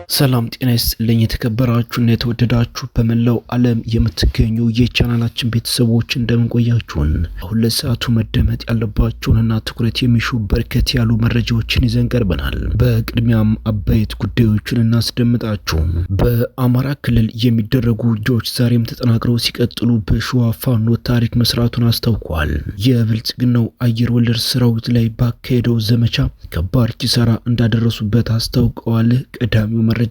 ሰላም ጤና ይስጥልኝ የተከበራችሁና የተወደዳችሁ በመላው ዓለም የምትገኙ የቻናላችን ቤተሰቦች እንደምን ቆያችሁን? አሁን ለሰዓቱ መደመጥ ያለባቸውንና ትኩረት የሚሹ በርከት ያሉ መረጃዎችን ይዘን ቀርበናል። በቅድሚያም አበይት ጉዳዮችን እናስደምጣችሁ። በአማራ ክልል የሚደረጉ ውጊያዎች ዛሬም ተጠናክረው ሲቀጥሉ በሸዋ ፋኖ ታሪክ መስራቱን አስታውቋል። የብልጽግናው አየር ወለድ ሰራዊት ላይ ባካሄደው ዘመቻ ከባድ ኪሳራ እንዳደረሱበት አስታውቀዋል። ቀዳሚው መረጃችን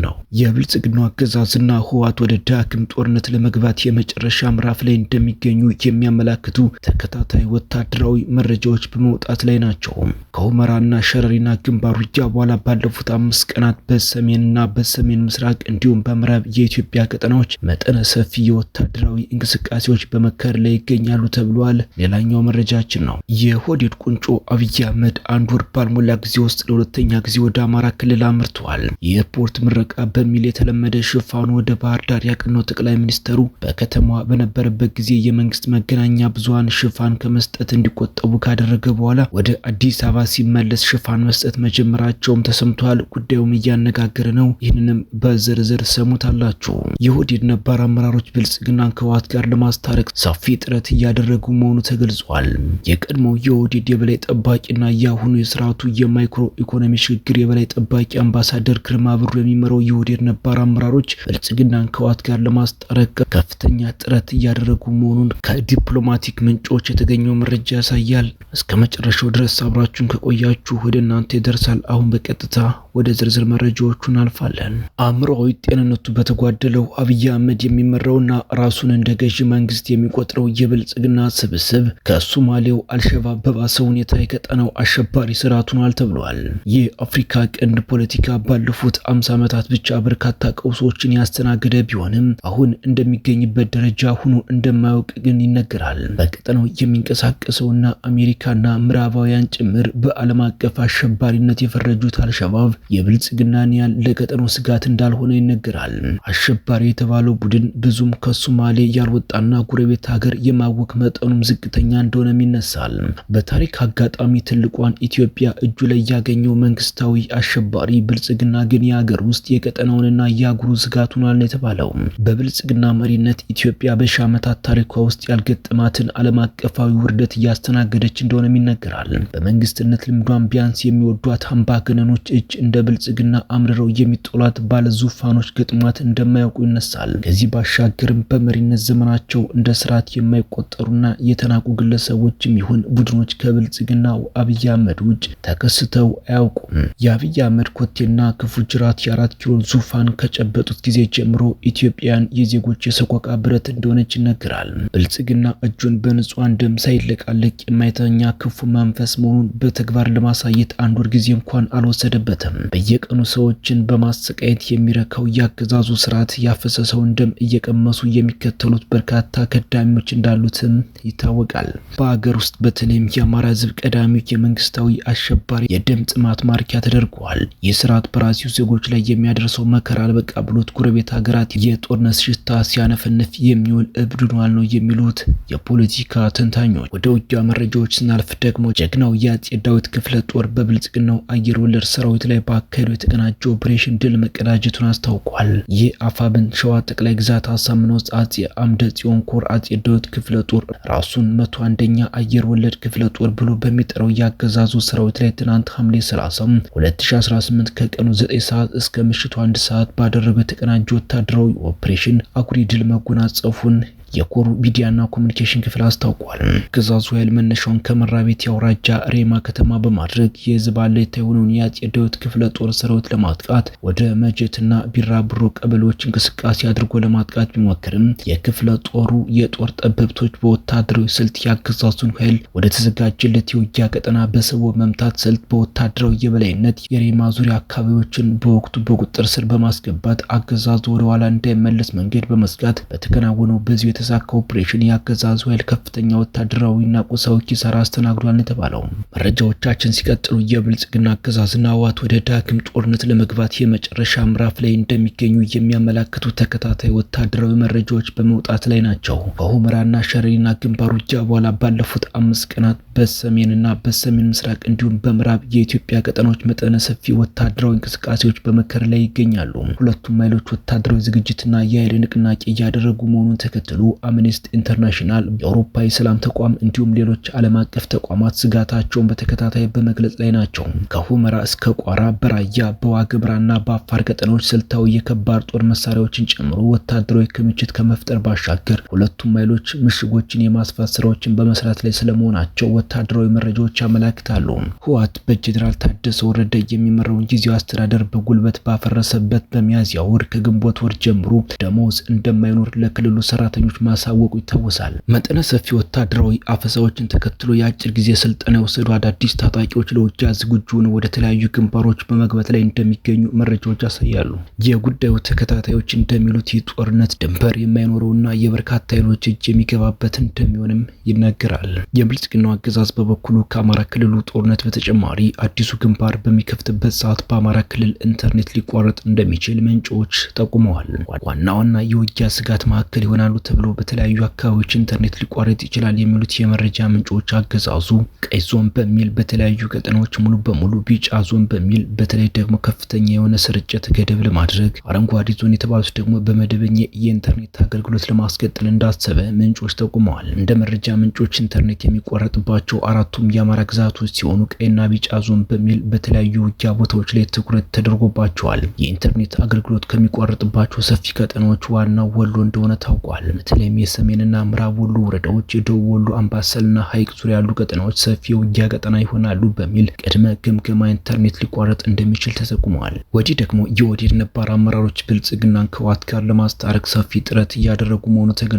ነው። የብልጽግናው አገዛዝና ህወሓት ወደ ዳግም ጦርነት ለመግባት የመጨረሻ ምዕራፍ ላይ እንደሚገኙ የሚያመላክቱ ተከታታይ ወታደራዊ መረጃዎች በመውጣት ላይ ናቸው። ከሁመራና ሸረሪና ግንባር ውጊያ በኋላ ባለፉት 5 ቀናት በሰሜንና በሰሜን ምስራቅ እንዲሁም በምዕራብ የኢትዮጵያ ቀጠናዎች መጠነ ሰፊ የወታደራዊ እንቅስቃሴዎች በመካሄድ ላይ ይገኛሉ ተብሏል። ሌላኛው መረጃችን ነው። የኦህዴድ ቁንጮ አብይ አህመድ አንድ ወር ባልሞላ ጊዜ ውስጥ ለሁለተኛ ጊዜ ወደ አማራ ክልል አምርተዋል። የኤርፖርት ምረቃ በሚል የተለመደ ሽፋኑ ወደ ባህር ዳር ያቀናው ጠቅላይ ሚኒስተሩ በከተማዋ በነበረበት ጊዜ የመንግስት መገናኛ ብዙሃን ሽፋን ከመስጠት እንዲቆጠቡ ካደረገ በኋላ ወደ አዲስ አበባ ሲመለስ ሽፋን መስጠት መጀመራቸውም ተሰምቷል። ጉዳዩም እያነጋገረ ነው። ይህንንም በዝርዝር ሰሙታላችሁ። የኦህዴድ ነባር አመራሮች ብልጽግናን ከህወሓት ጋር ለማስታረቅ ሰፊ ጥረት እያደረጉ መሆኑ ተገልጿል። የቀድሞው የኦህዴድ የበላይ ጠባቂና የአሁኑ የስርዓቱ የማይክሮ ኢኮኖሚ ሽግግር የበላይ ጠባቂ አምባሳደር ግርማ ብሩ የሚመራው የኦህዴድ ነባር አመራሮች ብልጽግናን ከህወሓት ጋር ለማስታረቅ ከፍተኛ ጥረት እያደረጉ መሆኑን ከዲፕሎማቲክ ምንጮች የተገኘው መረጃ ያሳያል። እስከ መጨረሻው ድረስ አብራችሁን ከቆያችሁ ወደ እናንተ ይደርሳል። አሁን በቀጥታ ወደ ዝርዝር መረጃዎቹ እናልፋለን። አእምሮአዊ ጤንነቱ በተጓደለው አብይ አህመድ የሚመራውና ራሱን እንደ ገዢ መንግስት የሚቆጥረው የብልጽግና ስብስብ ከሶማሌው አልሸባብ በባሰ ሁኔታ የቀጠናው አሸባሪ ስርዓት ሆኗል ተብሏል። የአፍሪካ ቀንድ ፖለቲካ ባለፉት 50 ዓመታት ብቻ በርካታ ቀውሶችን ያስተናገደ ቢሆንም አሁን እንደሚገኝበት ደረጃ ሆኖ እንደማያውቅ ግን ይነገራል። በቀጠናው የሚንቀሳቀሰውና አሜሪካና ምዕራባውያን ጭምር በዓለም አቀፍ አሸባሪነት የፈረጁት አልሸባብ የብልጽግናን ያህል ለቀጠናው ስጋት እንዳልሆነ ይነገራል። አሸባሪ የተባለው ቡድን ብዙም ከሶማሌ ያልወጣና ጎረቤት ሀገር የማወክ መጠኑም ዝቅተኛ እንደሆነም ይነሳል። በታሪክ አጋጣሚ ትልቋን ኢትዮጵያ እጁ ላይ ያገኘው መንግስታዊ አሸባሪ ብልጽግና ግን የሀገር ውስጥ የቀጠናውንና የአህጉሩ ስጋት ሆኗል የተባለው በብልጽግና መሪነት ኢትዮጵያ በሺህ ዓመታት ታሪኳ ውስጥ ያልገጠማትን ዓለም አቀፋዊ ውርደት እያስተናገደች እንደሆነም ይነገራል። በመንግስትነት ልምዷን ቢያንስ የሚወዷት አምባገነኖች እጅ እንደ ብልጽግና አምርረው የሚጦላት ባለ ዙፋኖች ገጥሟት እንደማያውቁ ይነሳል። ከዚህ ባሻገርም በመሪነት ዘመናቸው እንደ ስርዓት የማይቆጠሩና የተናቁ ግለሰቦችም ይሁን ቡድኖች ከብልጽግናው አብይ አህመድ ውጭ ተከስተው አያውቁም። የአብይ አህመድ ኮቴና ክፉ ጅራት የ4 ኪሎ ዙፋን ከጨበጡት ጊዜ ጀምሮ ኢትዮጵያን የዜጎች የሰቆቃ ብረት እንደሆነች ይነገራል። ብልጽግና እጁን በንጹሃን ደም ሳይለቃለቅ የማይተኛ ክፉ መንፈስ መሆኑን በተግባር ለማሳየት አንድ ወር ጊዜ እንኳን አልወሰደበትም። በየቀኑ ሰዎችን በማሰቃየት የሚረካው ያገዛዙ ስርዓት ያፈሰሰውን ደም እየቀመሱ የሚከተሉት በርካታ ከዳሚዎች እንዳሉትም ይታወቃል። በአገር ውስጥ በተለይም የአማራ ህዝብ ቀዳሚው የመንግስታዊ አሸባሪ የደም ጥማት ማርኪያ ተደርጓል። የስርዓት በራሲው ዜጎች ላይ የሚያደርሰው መከራ አልበቃ ብሎት ጎረቤት ሀገራት የጦርነት ሽታ ሲያነፈንፍ የሚውል እብድ ሆኗል ነው የሚሉት የፖለቲካ ተንታኞች። ወደ ውጊያ መረጃዎች ስናልፍ ደግሞ ጀግናው የአጼ ዳዊት ክፍለ ጦር በብልጽግናው አየር ወለድ ሰራዊት ላይ ባካሄደው የተቀናጀ ኦፕሬሽን ድል መቀዳጀቱን አስታውቋል። የአፋብን ሸዋ ጠቅላይ ግዛት አሳምነው አጼ አምደ ጽዮን ኮር አጼ ዳዊት ክፍለ ጦር ራሱን 101ኛ አየር ወለድ ክፍለ ጦር ብሎ በሚጠራው ያገዛዙ ሰራዊት ላይ ትናንት ሐምሌ 30 2018 ከቀኑ 9 ሰዓት እስከ ምሽቱ 1 ሰዓት ባደረገው የተቀናጀ ወታደራዊ ኦፕሬሽን አኩሪ ድል መጎናጸፉን የኮሩ ሚዲያና ኮሙኒኬሽን ክፍል አስታውቋል። ግዛዙ ኃይል መነሻውን ከመራቤት ያውራጃ ሬማ ከተማ በማድረግ የህዝብ አለኝታ የሆነውን የአጼ ዳዊት ክፍለ ጦር ሰራዊት ለማጥቃት ወደ መጀትና ቢራብሮ ቀበሌዎች እንቅስቃሴ አድርጎ ለማጥቃት ቢሞክርም የክፍለ ጦሩ የጦር ጠበብቶች በወታደራዊ ስልት ያገዛዙን ኃይል ወደ ተዘጋጀለት የውጊያ ቀጠና በስቦ መምታት ስልት በወታደራዊ የበላይነት የሬማ ዙሪያ አካባቢዎችን በወቅቱ በቁጥጥር ስር በማስገባት አገዛዙ ወደ ኋላ እንዳይመለስ መንገድ በመስጋት በተከናወነው በዚህ የተሳካ ኦፕሬሽን ያገዛዙ ኃይል ከፍተኛ ወታደራዊና ቁሳዊ ኪሳራ አስተናግዷል የተባለው። መረጃዎቻችን ሲቀጥሉ የብልጽግና አገዛዝና ህወሓት ወደ ዳግም ጦርነት ለመግባት የመጨረሻ ምዕራፍ ላይ እንደሚገኙ የሚያመላክቱ ተከታታይ ወታደራዊ መረጃዎች በመውጣት ላይ ናቸው። በሁመራና ሸረሪና ግንባር ውጊያ በኋላ ባለፉት 5 ቀናት በሰሜንና በሰሜን ምስራቅ እንዲሁም በምዕራብ የኢትዮጵያ ቀጠናዎች መጠነ ሰፊ ወታደራዊ እንቅስቃሴዎች በመከር ላይ ይገኛሉ። ሁለቱም ኃይሎች ወታደራዊ ዝግጅትና የኃይል ንቅናቄ እያደረጉ መሆኑን ተከትሎ አምነስቲ ኢንተርናሽናል፣ የአውሮፓ የሰላም ተቋም እንዲሁም ሌሎች ዓለም አቀፍ ተቋማት ስጋታቸውን በተከታታይ በመግለጽ ላይ ናቸው። ከሁመራ እስከ ቋራ፣ በራያ በዋግምራና በአፋር ቀጠናዎች ስልታዊ የከባድ ጦር መሳሪያዎችን ጨምሮ ወታደራዊ ክምችት ከመፍጠር ባሻገር ሁለቱም ኃይሎች ምሽጎችን የማስፋት ስራዎችን በመስራት ላይ ስለመሆናቸው ወታደራዊ መረጃዎች ያመለክታሉ። ህወሓት በጀነራል ታደሰ ወረደ የሚመራውን ጊዜያዊ አስተዳደር በጉልበት ባፈረሰበት በሚያዝያ ወር ከግንቦት ወር ጀምሮ ደሞዝ እንደማይኖር ለክልሉ ሰራተኞች ማሳወቁ ይታወሳል። መጠነ ሰፊ ወታደራዊ አፈሳዎችን ተከትሎ የአጭር ጊዜ ስልጠና የወሰዱ አዳዲስ ታጣቂዎች ለውጊያ ዝግጁ ሆነው ወደ ተለያዩ ግንባሮች በመግባት ላይ እንደሚገኙ መረጃዎች ያሳያሉ። የጉዳዩ ተከታታዮች እንደሚሉት ይህ ጦርነት ድንበር የማይኖረውና የበርካታ ኃይሎች እጅ የሚገባበት እንደሚሆንም ይነገራል። የብልጽግናው አገዛዝ በበኩሉ ከአማራ ክልሉ ጦርነት በተጨማሪ አዲሱ ግንባር በሚከፍትበት ሰዓት በአማራ ክልል ኢንተርኔት ሊቋረጥ እንደሚችል ምንጮች ጠቁመዋል። ዋና የውጊያ ስጋት ማዕከል ይሆናሉ ተብሎ በተለያዩ አካባቢዎች ኢንተርኔት ሊቋረጥ ይችላል የሚሉት የመረጃ ምንጮች አገዛዙ ቀይ ዞን በሚል በተለያዩ ቀጠናዎች ሙሉ በሙሉ፣ ቢጫ ዞን በሚል በተለይ ደግሞ ከፍተኛ የሆነ ስርጭት ገደብ ለማድረግ፣ አረንጓዴ ዞን የተባሉት ደግሞ በመደበኛ የኢንተርኔት አገልግሎት ለማስቀጠል እንዳሰበ ምንጮች ጠቁመዋል። እንደ መረጃ ምንጮች ኢንተርኔት የሚቋረጥባቸው አራቱም የአማራ ግዛቶች ሲሆኑ ቀይና ቢጫ ዞን በሚል በተለያዩ ውጊያ ቦታዎች ላይ ትኩረት ተደርጎባቸዋል። የኢንተርኔት አገልግሎት ከሚቋረጥባቸው ሰፊ ቀጠናዎች ዋናው ወሎ እንደሆነ ታውቋል። በተለይም የሰሜንና ምዕራብ ወሎ ወረዳዎች፣ የደቡብ ወሎ አምባሰልና ሐይቅ ዙሪያ ያሉ ቀጠናዎች ሰፊ የውጊያ ቀጠና ይሆናሉ በሚል ቅድመ ግምገማ ኢንተርኔት ሊቋረጥ እንደሚችል ተጠቁመዋል። ወዲህ ደግሞ የኦህዴድ ነባር አመራሮች ብልጽግናን ከህወሓት ጋር ለማስታረቅ ሰፊ ጥረት እያደረጉ መሆኑ ተገልጿል።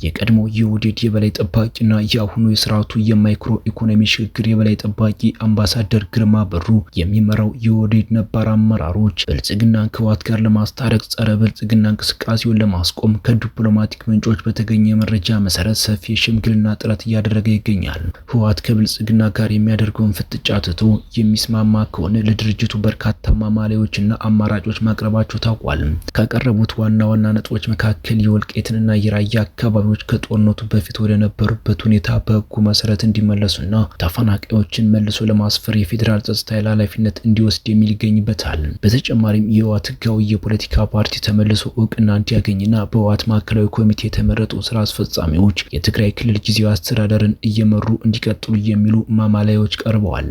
የቀድሞ የኦህዴድ የበላይ ጠባቂና የአሁኑ የስርዓቱ የማይክሮ ኢኮኖሚ ሽግግር የበላይ ጠባቂ አምባሳደር ግርማ በሩ የሚመራው የኦህዴድ ነባር አመራሮች ብልጽግናን ከህወሓት ጋር ለማስታረቅ ጸረ ብልጽግና እንቅስቃሴውን ለማስቆም ከዲፕሎማቲክ ምንጮች በተገኘ መረጃ መሰረት ሰፊ የሽምግልና ጥረት እያደረገ ይገኛል። ህወሓት ከብልጽግና ጋር የሚያደርገውን ፍጥጫ ትቶ የሚስማማ ከሆነ ለድርጅቱ በርካታ ማማለያዎችና አማራጮች ማቅረባቸው ታውቋል። ከቀረቡት ዋና ነጥቦች መካከል የወልቃይትንና የራያ አካባቢዎች ከጦርነቱ በፊት ወደ ነበሩበት ሁኔታ በህጉ መሰረት እንዲመለሱና ተፈናቃዮችን መልሶ ለማስፈር የፌዴራል ጸጥታ ኃይል ኃላፊነት እንዲወስድ የሚል ይገኝበታል። በተጨማሪም የህወሓት ህጋዊ የፖለቲካ ፓርቲ ተመልሶ እውቅና እንዲያገኝና በህወሓት ማዕከላዊ ኮሚቴ የተመረጡ ስራ አስፈጻሚዎች የትግራይ ክልል ጊዜያዊ አስተዳደርን እየመሩ እንዲቀጥሉ የሚሉ ማማለያዎች ቀርበዋል።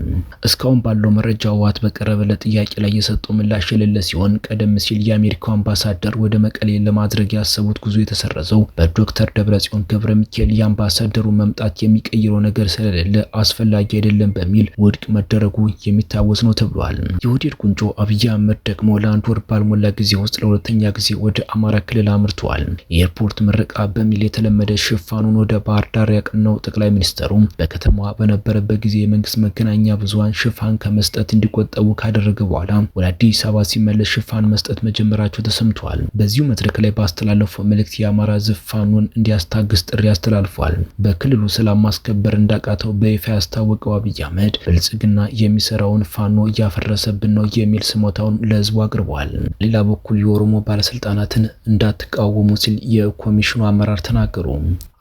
እስካሁን ባለው መረጃ ህወሓት በቀረበለት ጥያቄ ላይ የሰጠው ምላሽ የሌለ ሲሆን ቀደም ሲል የአሜሪካው አምባሳደር ወደ መቀሌ ለማድረግ ያሰቡት ጉዞ የተሰረዘው በዶክተር ደብረጽዮን ገብረ ሚካኤል የአምባሳደሩ መምጣት የሚቀይረው ነገር ስለሌለ አስፈላጊ አይደለም በሚል ውድቅ መደረጉ የሚታወስ ነው ተብሏል። የኦህዴድ ቁንጮ አብይ አህመድ ደግሞ ለአንድ ወር ባልሞላ ጊዜ ውስጥ ለሁለተኛ ጊዜ ወደ አማራ ክልል አምርተዋል። የኤርፖርት ምረቃ በሚል የተለመደ ሽፋኑን ወደ ባህር ዳር ያቀናው ጠቅላይ ሚኒስትሩ በከተማዋ በነበረበት ጊዜ የመንግስት መገናኛ ብዙሃን ሽፋን ከመስጠት እንዲቆጠቡ ካደረገ በኋላ ወደ አዲስ አበባ ሲመለስ ሽፋን መስጠት መጀመራቸው ተሰምቷል። በዚሁ መድረክ ላይ ባስተላለፈው መልእክት የአማራ ሕዝብ ፋኖን እንዲያስታግስ ጥሪ አስተላልፏል። በክልሉ ሰላም ማስከበር እንዳቃተው በይፋ ያስታወቀው አብይ አህመድ ብልጽግና የሚሰራውን ፋኖ እያፈረሰብን ነው የሚል ስሞታውን ለህዝቡ አቅርቧል። ሌላ በኩል የኦሮሞ ባለስልጣናትን እንዳትቃወሙ ሲል የኮሚሽኑ አመራር ተናገሩ።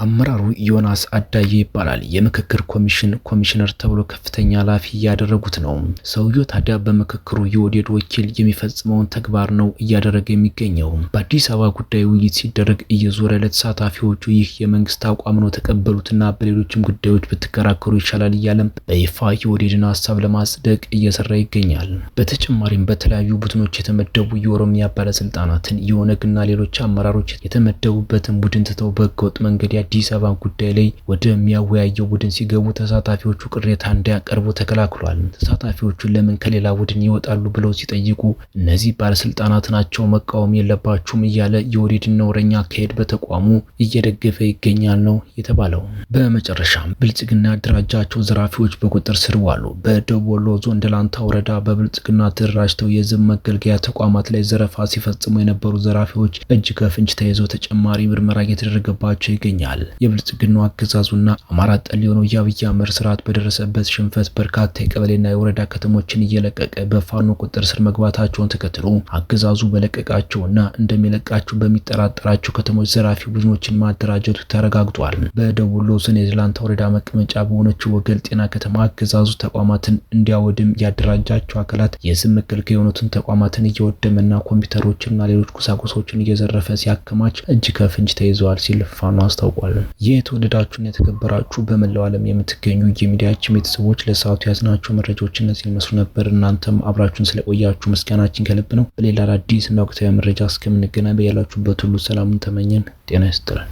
አመራሩ ዮናስ አዳዬ ይባላል። የምክክር ኮሚሽን ኮሚሽነር ተብሎ ከፍተኛ ኃላፊ እያደረጉት ነው። ሰውየው ታዲያ በምክክሩ የኦህዴድ ወኪል የሚፈጽመውን ተግባር ነው እያደረገ የሚገኘው። በአዲስ አበባ ጉዳይ ውይይት ሲደረግ እየዞረ ለተሳታፊዎቹ ይህ የመንግስት አቋም ነው ተቀበሉትና በሌሎችም ጉዳዮች ብትከራከሩ ይቻላል እያለም በይፋ የኦህዴድን ሀሳብ ለማጽደቅ እየሰራ ይገኛል። በተጨማሪም በተለያዩ ቡድኖች የተመደቡ የኦሮሚያ ባለስልጣናትን የኦነግና ሌሎች አመራሮች የተመደቡበትን ቡድን ትተው በህገወጥ መንገድ በአዲስ አበባ ጉዳይ ላይ ወደሚያወያየው ቡድን ሲገቡ ተሳታፊዎቹ ቅሬታ እንዲያቀርቡ ተከላክሏል። ተሳታፊዎቹ ለምን ከሌላ ቡድን ይወጣሉ ብለው ሲጠይቁ እነዚህ ባለስልጣናት ናቸው መቃወም የለባችሁም እያለ የኦህዴድን ነውረኛ አካሄድ በተቋሙ እየደገፈ ይገኛል ነው የተባለው። በመጨረሻም ብልጽግና ያደራጃቸው ዘራፊዎች በቁጥጥር ስር ዋሉ። በደቡብ ወሎ ዞን ደላንታ ወረዳ በብልጽግና ተደራጅተው የህዝብ መገልገያ ተቋማት ላይ ዘረፋ ሲፈጽሙ የነበሩ ዘራፊዎች እጅ ከፍንጅ ተይዘው ተጨማሪ ምርመራ እየተደረገባቸው ይገኛል። የብልጽግናው አገዛዙና አማራ ጠል የሆነው የአብይ አህመድ ስርዓት በደረሰበት ሽንፈት በርካታ የቀበሌና የወረዳ ከተሞችን እየለቀቀ በፋኖ ቁጥጥር ስር መግባታቸውን ተከትሎ አገዛዙ በለቀቃቸውና እንደሚለቃቸው በሚጠራጠራቸው ከተሞች ዘራፊ ቡድኖችን ማደራጀቱ ተረጋግጧል። በደቡብ ወሎ ዞን የደላንታ ወረዳ መቀመጫ በሆነችው ወገል ጤና ከተማ አገዛዙ ተቋማትን እንዲያወድም ያደራጃቸው አካላት የህዝብ መገልገያ የሆኑትን ተቋማትን እየወደመና ኮምፒውተሮችንና ሌሎች ቁሳቁሶችን እየዘረፈ ሲያከማች እጅ ከፍንጅ ተይዘዋል ሲል ፋኖ አስታውቋል። የተወደዳችሁና የተከበራችሁ በመላው ዓለም የምትገኙ የሚዲያችን ቤተሰቦች ለሰዓቱ ያዝናቸው መረጃዎች እነዚህ ይመስሉ ነበር። እናንተም አብራችሁን ስለቆያችሁ ምስጋናችን ከልብ ነው። በሌላ አዲስ እና ወቅታዊ መረጃ እስከምንገናኝ በያላችሁበት ሁሉ ሰላሙን ተመኘን። ጤና ይስጥልን።